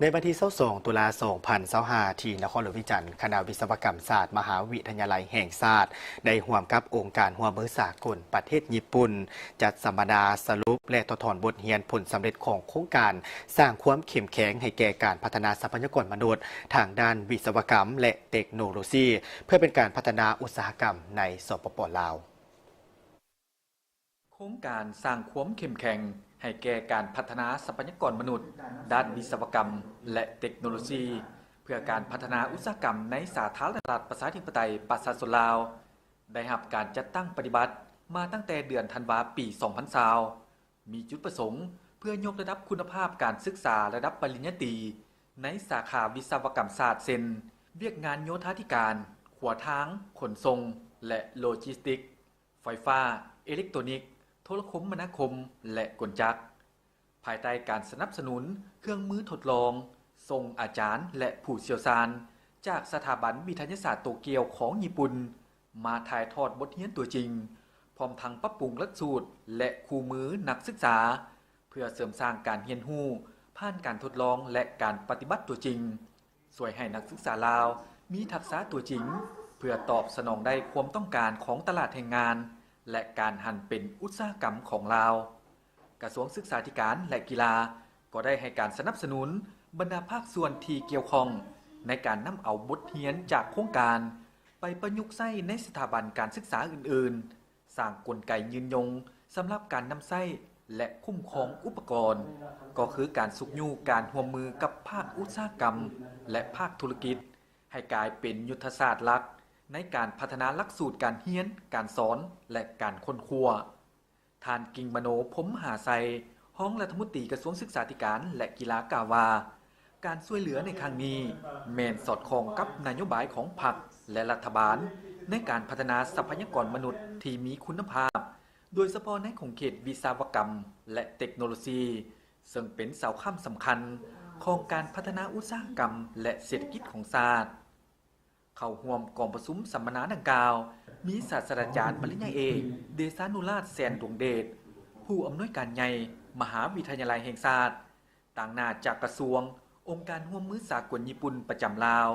ในวันที่22ตุลา2025ที่นครหลวงวิจันทร์คณะวิศวกรรมศาสตร์มหาวิทยาลัยแห่งชาติได้ร่วมกับองค์การร่วมมือสากลประเทศญี่ปุ่นจัดสัมมนาสรุปและถอดถอนบทเรียนผลสำเร็จของโครงการสร้างความเข้มแข็งให้แก่การพัฒนาทรัพยากรมนุษย์ทางด้านวิศวกรรมและเทคโนโลยีเพื่อเป็นการพัฒนาอุตสาหกรรมในสปป.ลาวโครงการสร้างความเข้มแข็งให้แก่การพัฒนาทรัพยากรมนุษย์ด้านวิศวกรรมและเทคโนโลยีเพื่อการพัฒนาอุตสาหกรรมในสาธารณรัฐประชาธิปไตยประชาชนลาวได้รับการจัดตั้งปฏิบัติมาตั้งแต่เดือนธันวาคมปี 2020 มีจุดประสงค์เพื่อยกระดับคุณภาพการศึกษาระดับปริญญาตรีในสาขาวิศวกรรมศาสตร์เช่นเวียกงานโยธาธิการขัวทางขนส่งและโลจิสติกส์ไฟฟ้าอิเล็กทรอนิกส์โทรคมนาคมและกลจักรภายใต้การสนับสนุนเครื่องมือทดลองส่งอาจารย์และผู้เชี่ยวชาญจากสถาบันวิทยาศาสตร์โตเกียวของญี่ปุ่นมาถ่ายทอดบทเรียนตัวจริงพร้อมทั้งปรับปรุงหลักสูตรและคู่มือนักศึกษาเพื่อเสริมสร้างการเรียนรู้ผ่านการทดลองและการปฏิบัติตัวจริงช่วยให้นักศึกษาลาวมีทักษะตัวจริงเพื่อตอบสนองได้ความต้องการของตลาดแรงงานและการหันเป็นอุตสาหกรรมของลาวกระทรวงศึกษาธิการและกีฬาก็ได้ให้การสนับสนุนบรรดาภาคส่วนที่เกี่ยวข้องในการนำเอาบทเรียนจากโครงการไปประยุกต์ใช้ในสถาบันการศึกษาอื่นๆสร้างกลไกยืนยงสำหรับการนำใช้และคุ้มครองอุปกรณ์ก็คือการสุกยูการร่วมมือกับภาคอุตสาหกรรมและภาคธุรกิจให้กลายเป็นยุทธศาสตร์หลักในการพัฒนาหลักสูตรการเรียนการสอนและการค้นคว้าท่านกิ่งมโนพรหมหาไสยห้องรัฐมนตรีกระทรวงศึกษาธิการและกีฬากล่าวว่าการช่วยเหลือในครั้งนี้แม่นสอดคล้องกับนโยบายของพรรคและรัฐบาลในการพัฒนาทรัพยากรมนุษย์ที่มีคุณภาพโดยเฉพาะในของเขตวิศวกรรมและเทคโนโลยีซึ่งเป็นเสาค้ำสำคัญของการพัฒนาอุตสาหกรรมและเศรษฐกิจของชาติเข้าร่วมกองประชุมสัมมนาดังกล่าวมีศาสตราจารย์ปริญญาเอกเดชานุราชแสนดวงเดชผู้อำนวยการใหญ่มหาวิทยาลัยแห่งชาติต่างหน้าจากกระทรวงองค์การร่วมมือสากลญี่ปุ่นประจำลาว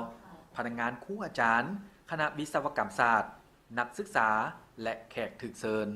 พนักงานครูอาจารย์คณะวิศวกรรมศาสตร์นักศึกษาและแขกถึกเชิญ